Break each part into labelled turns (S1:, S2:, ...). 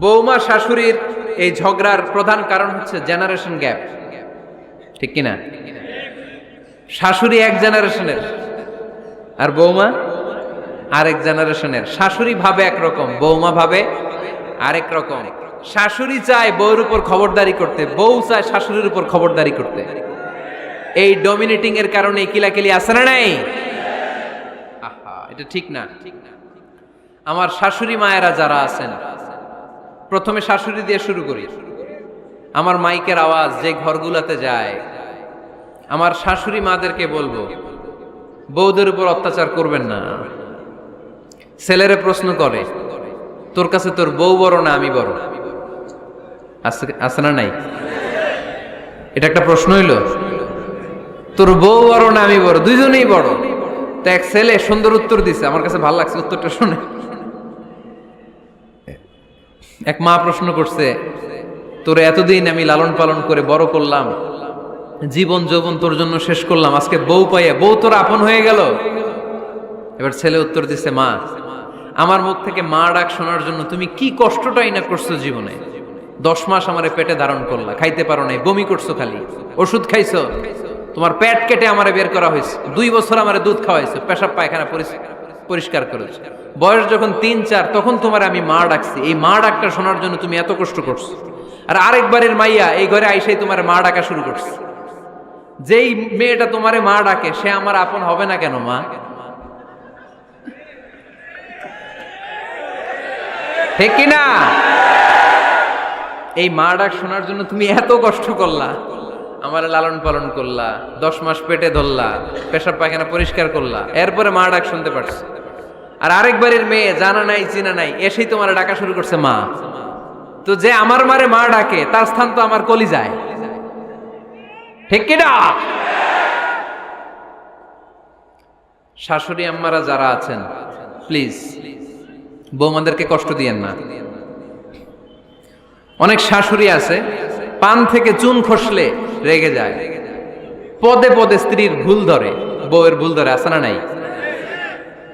S1: বৌমা শাশুড়ির এই ঝগড়ার প্রধান কারণ হচ্ছে জেনারেশন গ্যাপ, ঠিক কিনা? শাশুড়ি এক জেনারেশনের আর বৌমা আরেক জেনারেশনের। শাশুড়ি ভাবে একরকম, বৌমা ভাবে আরেক রকম। শাশুড়ি চায় বউর উপর খবরদারি করতে, বউ চায় শাশুড়ির উপর খবরদারি করতে। এই ডমিনেটিং এর কারণে কিলাকিলি আছে না নাই? আহা, এটা ঠিক না। আমার শাশুড়ি মায়েরা যারা আছেন, প্রথমে শাশুড়ি দিয়ে শুরু করি। আমার মাইকের আওয়াজ যে ঘরগুলোতে যায়, আমার শাশুড়ি মাদেরকে বলবো, বউদের উপর অত্যাচার করবেন না। ছেলেরে প্রশ্ন করে, তোর কাছে তোর বউ বড় না আমি বড়? আছে না নাই? এটা একটা প্রশ্ন হইল। তোর বউ বড় না আমি বড়? দুইজনেই বড়। তো এক ছেলে সুন্দর উত্তর দিছে, আমার কাছে ভালো লাগছে উত্তরটা শুনে। এক মা প্রশ্ন করছে, তোর এতদিন আমি লালন পালন করে বড় করলাম, জীবন যৌবন তোর জন্য শেষ করলাম, আজকে বউ পাইয়া বউ তোর আপন হয়ে গেল? এবার ছেলে উত্তর দিছে, মা, আমার মুখ থেকে মা ডাক শোনার জন্য তুমি কি কষ্টটাই না করছো জীবনে। 10 মাস আমারে পেটে ধারণ করলা, খাইতে পারো নাই, বমি করছো, খালি ওষুধ খাইছো, তোমার পেট কেটে আমারে বের করা হয়েছে, 2 বছর আমারে দুধ খাওয়াইছো, পেশাব পায়খানা পরিষ্কার করেছো। বয়স যখন 3-4 তখন তোমার আমি মা ডাকছি, এই মা ডাকটা শোনার জন্য তুমি এত কষ্ট করছো। আর আরেকবারের মাইয়া এই ঘরে আইসাই তোমার মা ডাকা শুরু করছে। যেই মেয়েটা তোমারে মা ডাকে সে আমার আপন হবে না কেন মা? ঠিক কিনা? এই মা ডাক শোনার জন্য তুমি এত কষ্ট করলা, আমার লালন পালন করলা, 10 মাস পেটে ধরলা, পেশাব পায়খানা পরিষ্কার করলা, এরপরে মা ডাক শুনতে পারছো। আর আরেকবারের মেয়ে জানা নাই চিনা নাই এসেই তোমার ডাকা শুরু করছে মা। তো যে আমার মারে মা ডাকে তার স্থান তো আমার কলিজায়, ঠিক কিনা? শাশুড়ি আম্মারা যারা আছেন, প্লিজ বৌমাদেরকে কষ্ট দিয়েন না। অনেক শাশুড়ি আছে পান থেকে চুন খসলে রেগে যায়, পদে পদে স্ত্রীর ভুল ধরে, বউয়ের ভুল ধরে, আছে না নাই?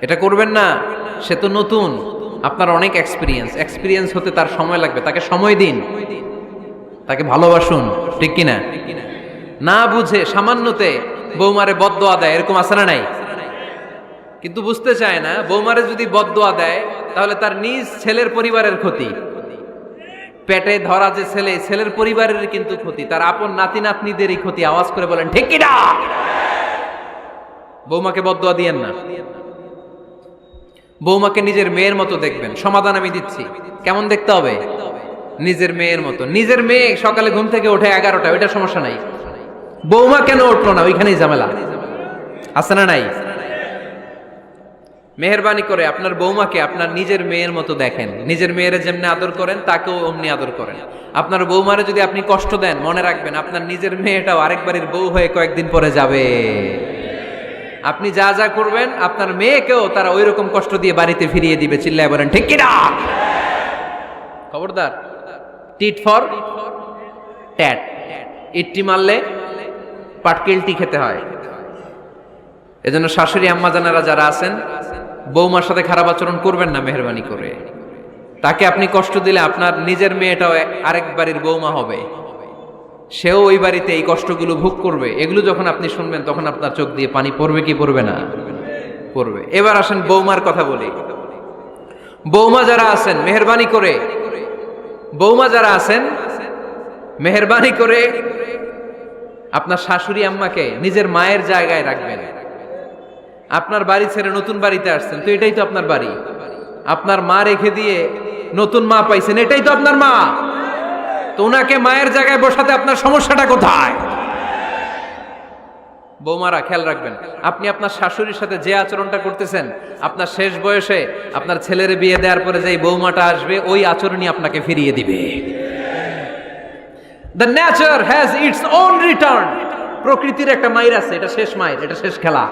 S1: এটা করবেন না। সে তো নতুন, আপনার অনেক এক্সপিরিয়েন্স হতে তার সময় লাগবে, তাকে সময় দিন, তাকে ভালোবাসুন, ঠিক কিনা? না বুঝে সামান্যতে বৌমারে বদদোয়া দেয়, এরকম আছে না নাই? কিন্তু বুঝতে চায় না, বৌমারে যদি বদদোয়া দেয় তাহলে তার নিজ ছেলের পরিবারের ক্ষতি, পেটে ধরা যে ছেলে, ছেলের পরিবারের কিন্তু ক্ষতি, তার আপন নাতি নাতনিদেরই ক্ষতি। আওয়াজ করে বলেন ঠিক কিনা? বৌমাকে বদদোয়া দিয়েন না। বৌমাকে নিজের মেয়ের মতো দেখবেন। সমাধান আমি দিচ্ছি। কেমন দেখতে হবে? নিজের মেয়ের মতো। নিজের মেয়ে সকালে ঘুম থেকে ওঠে 11টা, ওইটা সমস্যা নাই। বৌমা কেন উঠলো না, ওইখানেই ঝামেলা, আছে না নাই? মেহেরবানি করে আপনার বৌমাকে আপনার নিজের মেয়ের মতো দেখেন। নিজের মেয়েরে যেমনি আদর করেন তাকেও অমনি আদর করেন। আপনার বৌমারে যদি আপনি কষ্ট দেন, মনে রাখবেন আপনার নিজের মেয়েটাও আরেকবারের বউ হয়ে কয়েকদিন পরে যাবে। আপনি যা যা করবেন আপনার মেয়েকেও তারা ওই রকম কষ্ট দিয়ে বাড়িতে ফিরিয়ে দিবে। চিল্লায় বলেন ঠিক কিনা? খবরদার, টিট ফর ট্যাট। ইট্টি মারলে পাটকেলটি খেতে হয়। এজন্য শাশুড়ি আম্মা জানারা যারা আছেন, বৌমার সাথে খারাপ আচরণ করবেন না মেহেরবানি করে। তাকে আপনি কষ্ট দিলে আপনার নিজের মেয়েটাও আরেক বাড়ির বৌমা হবে, সেও ওই বাড়িতে এই কষ্টগুলো ভোগ করবে। এগুলো যখন আপনি শুনবেন তখন আপনার চোখ দিয়ে পানি পড়বে কি পড়বে না? পড়বে। এবার আসেন বৌমার কথা বলি। বৌমা যারা আছেন মেহেরবানি করে, বৌমা যারা আছেন মেহেরবানি করে আপনার শাশুড়ি আম্মাকে নিজের মায়ের জায়গায় রাখবেন। আপনার বাড়ি ছেড়ে নতুন বাড়িতে আসছেন, তো এটাই তো আপনার বাড়ি। আপনার মা রেখে দিয়ে নতুন মা পাইছেন, এটাই তো আপনার মা। তো ওনাকে মায়ের জায়গায় বসাতে আপনার সমস্যাটা কোথায়? বৌমারা খেয়াল রাখবেন, আপনি আপনার শাশুড়ির সাথে যে আচরণটা করতেছেন, আপনার শেষ বয়সে আপনার ছেলের বিয়ে দেওয়ার পরে যে বৌমাটা আসবে ওই আচরণই আপনাকে ফিরিয়ে দিবে। The nature has its own return. প্রকৃতির একটা মাইর আছে, এটা শেষ মাইর, এটা শেষ খেলা।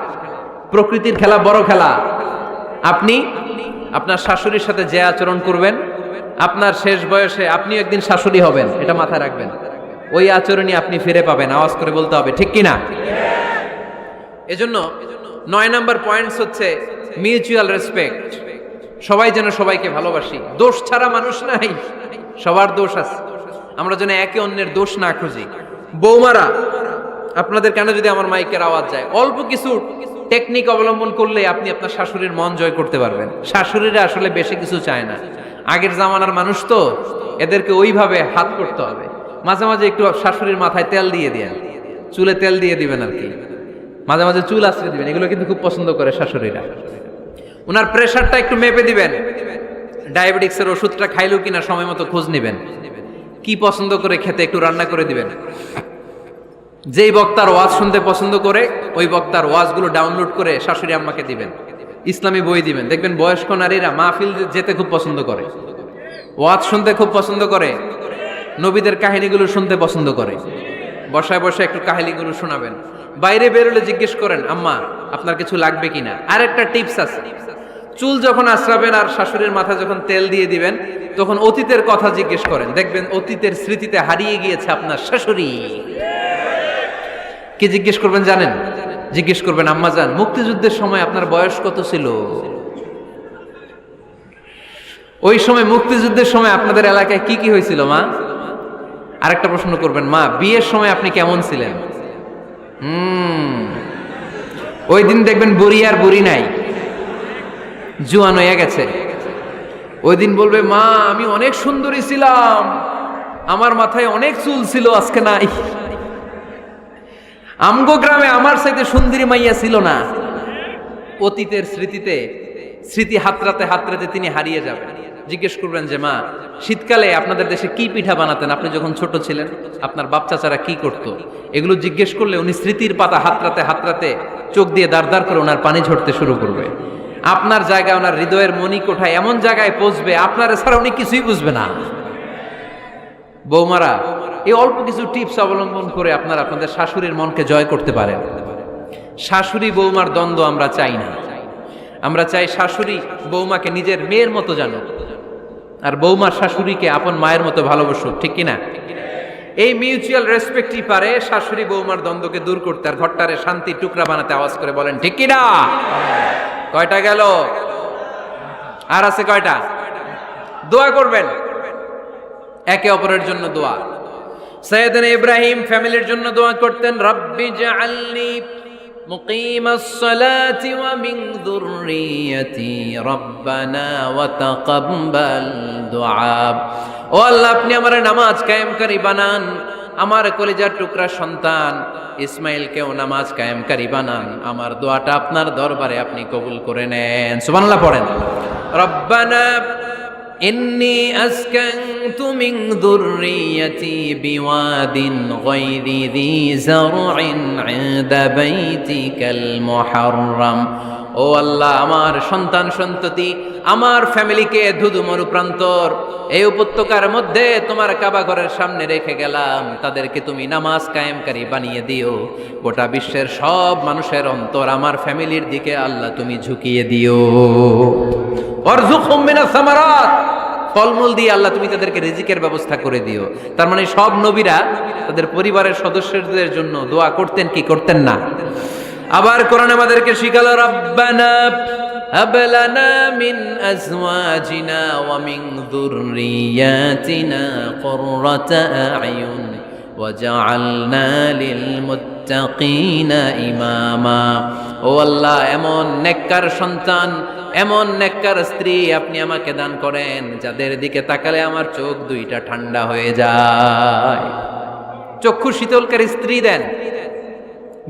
S1: প্রকৃতির খেলা বড় খেলা। আপনি আপনার শাশুড়ির সাথে যে আচরণ করবেন, আপনার শেষ বয়সে আপনি একদিন শাশুড়ি হবেন, এটা মাথায় রাখবেন। ওই আচরণই আপনি ফিরে পাবেন। আওয়াজ করে বলতে হবে ঠিক কিনা? এজন্য 9 নাম্বার পয়েন্টস হচ্ছে মিউচুয়াল রেসপেক্ট। সবাই যেন সবাইকে ভালোবাসি। দোষ ছাড়া মানুষ নাই। সবার দোষ আছে, আমরা যেন একে অন্যের দোষ না খুঁজি। বৌমারা, আপনাদের কেন যদি আমার মাইকের আওয়াজ যায়, অল্প কিছু টেকনিক অবলম্বন করলে আপনি আপনার শাশুড়ির মন জয় করতে পারবেন। শাশুড়িরা আসলে বেশি কিছু চায় না, আগের জামানার মানুষ তো, এদেরকে ওইভাবে হাত করতে হবে। মাঝে মাঝে একটু শাশুড়ির মাথায় তেল দিয়ে দেন, চুলে তেল দিয়ে দিবেন আর কি, মাঝে মাঝে চুল আশ্রয় দিবেন, এগুলো কিন্তু খুব পছন্দ করে শাশুড়িরা। ওনার প্রেশারটা একটু মেপে দিবেন, ডায়াবেটিক্সের ওষুধটা খাইলো কিনা সময় মতো খোঁজ নিবেন, কি পছন্দ করে খেতে একটু রান্না করে দিবেন। যেই বক্তার ওয়াজ শুনতে পছন্দ করে ওই বক্তার ওয়াজগুলো ডাউনলোড করে শাশুড়ি আম্মাকে দিবেন, ইসলামী বই দিবেন। দেখবেন বয়স্ক নারীরা মাহফিল যেতে খুব পছন্দ করে, ওয়াজ শুনতে খুব পছন্দ করে, নবীদের কাহিনীগুলো শুনতে পছন্দ করে। বসায় বসায় একটু কাহিনীগুলো শোনাবেন। বাইরে বেরোলে জিজ্ঞেস করেন, আম্মা আপনার কিছু লাগবে কিনা। আর একটা টিপস আছে, চুল যখন আশ্রাবেন আর শাশুড়ির মাথায় যখন তেল দিয়ে দিবেন, তখন অতীতের কথা জিজ্ঞেস করেন, দেখবেন অতীতের স্মৃতিতে হারিয়ে গিয়েছে আপনার শাশুড়ি। কি জিজ্ঞেস করবেন জানেন? জিজ্ঞেস করবেন, আম্মা জান, মুক্তিযুদ্ধের সময় আপনার বয়স কত ছিল? ওই সময় মুক্তিযুদ্ধের সময় আপনাদের এলাকায় কি কি হয়েছিল মা? আরেকটা প্রশ্ন করবেন, মা বিয়ের সময় আপনি কেমন ছিলেন? ওই দিন দেখবেন বুড়ি আর বুড়ি নাই, জুয়ান হয়ে গেছে। ওই দিন বলবে, মা আমি অনেক সুন্দরী ছিলাম, আমার মাথায় অনেক চুল ছিল, আজকে নাই। আমগো গ্রামে আমার চাইতে সুন্দরী মাইয়া ছিল না। অতীতের স্মৃতিতে, স্মৃতি হাতরাতে হাতরাতে তিনি হারিয়ে যাবেন। জিজ্ঞেস করবেন যে, মা শীতকালে আপনাদের দেশে কি পিঠা বানাতেন আপনি যখন ছোট ছিলেন, আপনার বাপ চাচারা কি করতো? এগুলো জিজ্ঞেস করলে উনি স্মৃতির পাতা হাতরাতে হাতরাতে চোখ দিয়ে দাঁড় দাঁড় করে ওনার পানি ঝরতে শুরু করবে। আপনার জায়গায়, ওনার হৃদয়ের মনি কোঠায় এমন জায়গায় পৌঁছবে, আপনার ছাড়া উনি কিছুই বুঝবে না। বৌমারা, এই অল্প কিছু টিপস অবলম্বন করে আপনারা আপনাদের শাশুড়ির মনকে জয় করতে পারেন। শাশুড়ি বৌমার দ্বন্দ্ব আমরা চাই না, আমরা চাই শাশুড়ি বৌমাকে নিজের মেয়ের মতো জানো, আর বৌমার শাশুড়িকে আপন মায়ের মতো ভালোবাসুক, ঠিক কিনা? এই মিউচুয়াল রেসপেক্টই পারে শাশুড়ি বৌমার দ্বন্দ্বকে দূর করতে, আর ঘরটারে শান্তির টুকরা বানাতে। আওয়াজ করে বলেন ঠিক কিনা? কয়টা গেল? আর আছে কয়টা? দোয়া করবেন একে অপরের জন্য। দোয়া, সাইয়েদনা ইব্রাহিম ফ্যামিলির জন্য দোয়া করতেন, রব্বি জাআলনি মুকিমাস সালাতি ওয়া মিন যুররিয়াতি রব্বানা ওয়া তাকাব্বাল দুআ। ও আল্লাহ, আপনি আমার নামাজ কায়েমকারী বানান, আমার কলিজার টুকরা সন্তান ইসমাইলকেও নামাজ কায়েমকারী বানান, আমার দোয়াটা আপনার দরবারে আপনি কবুল করে নেন। সুবহানাল্লাহ পড়েন। রব্বানা ইন্নী আসকানতু মিন যুররিয়াতি বিওয়াদিন গায়রি যী যারইন ইনদা বাইতিকাল মুহাররাম। ও আল্লাহ, আমার সন্তান সন্ততি, আমার ফ্যামিলিকে ধুধু মরুপ্রান্তর এই উপত্যকার মধ্যে তোমার কাবা ঘরের সামনে রেখে গেলাম, তাদেরকে তুমি নামাজ কায়েমকারী বানিয়ে দিও। গোটা বিশ্বের সব মানুষের অন্তর আমার ফ্যামিলির দিকে আল্লাহ তুমি ঝুঁকিয়ে দিও। ওয়ারযুকহুম মিনাস সামারাত, ফলমূল দিয়ে আল্লাহ তুমি তাদেরকে রিজিকের ব্যবস্থা করে দিও। তার মানে সব নবীরা তাদের পরিবারের সদস্যদের জন্য দোয়া করতেন কি করতেন না? আবার কোরআন আমাদেরকে শিখালো, রব্বানা হাব লানা মিন আজওয়াজিনা ওয়া মিন যুররিয়াতিনা কুররাতা আ'য়ুন ওয়াজআলনা লিল মুত্তাকিনা ইমামা। ও আল্লাহ, এমন নেককার সন্তান, এমন নেককার স্ত্রী আপনি আমাকে দান করেন যাদের দিকে তাকালে আমার চোখ দুইটা ঠান্ডা হয়ে যায়। চক্ষু শীতলকারী স্ত্রী দেন।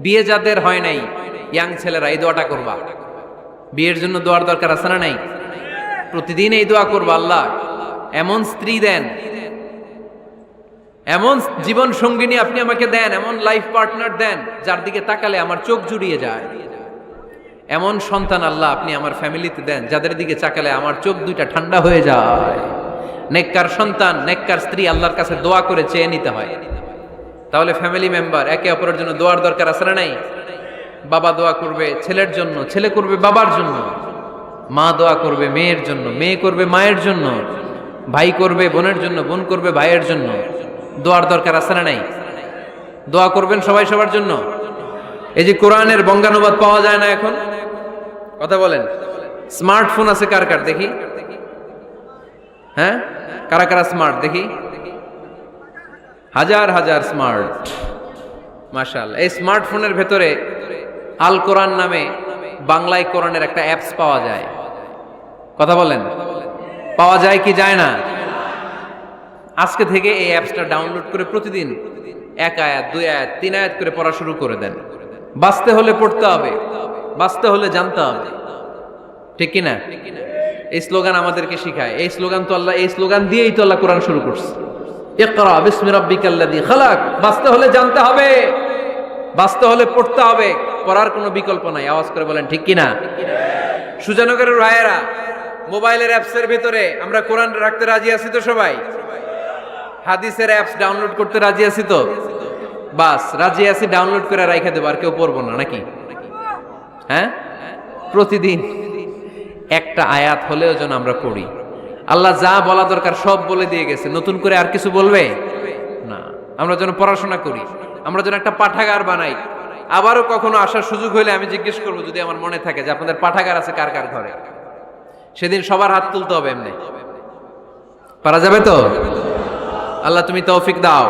S1: বিয়ে যাদের হয় নাই, ইয়াং ছেলেরা এই দোয়াটা করবা। বিয়ের জন্য দোয়ার দরকার আছে না নাই? প্রতিদিন এই দোয়া করবা, আল্লাহ এমন স্ত্রী দেন, এমন জীবন সঙ্গিনী আপনি আমাকে দেন, এমন লাইফ পার্টনার দেন যার দিকে তাকালে আমার চোখ জুড়িয়ে যায়। এমন সন্তান আল্লাহ আপনি আমার ফ্যামিলিতে দেন যাদের দিকে তাকালে আমার চোখ দুইটা ঠান্ডা হয়ে যায়। নেককার সন্তান, নেককার স্ত্রী আল্লাহর কাছে দোয়া করে চেয়ে নিতে হয়। তাহলে ফ্যামিলি মেম্বার একে অপরের জন্য দোয়ার দরকার আছে না নাই? বাবা দোয়া করবে ছেলের জন্য, ছেলে করবে বাবার জন্য, মা দোয়া করবে মেয়ের জন্য, মেয়ে করবে মায়ের জন্য, ভাই করবে বোনের জন্য, বোন করবে ভাইয়ের জন্য। দোয়ার দরকার আছে না নাই? দোয়া করবেন সবাই সবার জন্য। এই যে কোরআনের বঙ্গানুবাদ পাওয়া যায় না এখন, কথা বলেন। স্মার্টফোন আছে কার কার দেখি? হ্যাঁ, কারা কারা স্মার্ট দেখি? হাজার হাজার স্মার্ট, মাশাআল্লাহ। এই স্মার্টফোনের ভেতরে আল কোরআন নামে বাংলায় কোরআনের একটা অ্যাপস পাওয়া যায়। কথা বলেন, পাওয়া যায় কি যায় না? আজকে থেকে এই অ্যাপসটা ডাউনলোড করে প্রতিদিন 1 আয়াত 2 আয়াত 3 আয়াত করে পড়া শুরু করে দেন। বাঁচতে হলে পড়তে হবে, বাঁচতে হলে জানতে হবে, ঠিক কি না? এই স্লোগান আমাদেরকে শিখায়। এই স্লোগান তো আল্লাহ, এই স্লোগান দিয়েই তো আল্লাহ কোরআন শুরু করছে, ইকরা বিসমি রাব্বিকাল্লাযী খালাক। বাঁচতে হলে জানতে হবে, বাঁচতে হলে পড়তে হবে, পড়ার কোনো বিকল্প নাই। আওয়াজ করে বলেন ঠিক কি না? সুজানগরের রায়েরা, মোবাইলের অ্যাপসের ভিতরে আমরা কোরআন রাখতে রাজি আছি তো সবাই? হাদিসের অ্যাপস ডাউনলোড করতে রাজি আছি তো? বাস রাজি আছি, ডাউনলোড করে রাইখা দেবো, আর কেউ পড়বো না নাকি? হ্যাঁ, প্রতিদিন একটা আয়াত হলেও যেন আমরা পড়ি। আল্লাহ যা বলা দরকার সব বলে দিয়ে গেছে, নতুন করে আর কিছু বলবে না। আমরা যেন পড়াশোনা করি, আমরা যেন একটা পাঠাগার বানাই। আবারও কখনো আসার সুযোগ হইলে আমি জিজ্ঞেস করবো, যদি আমার মনে থাকে যে আপনাদের পাঠাগার আছে কার কার ঘরে, সেদিন সবার হাত তুলতে হবে। এমনি পারা যাবে তো? আল্লাহ তুমি তৌফিক দাও।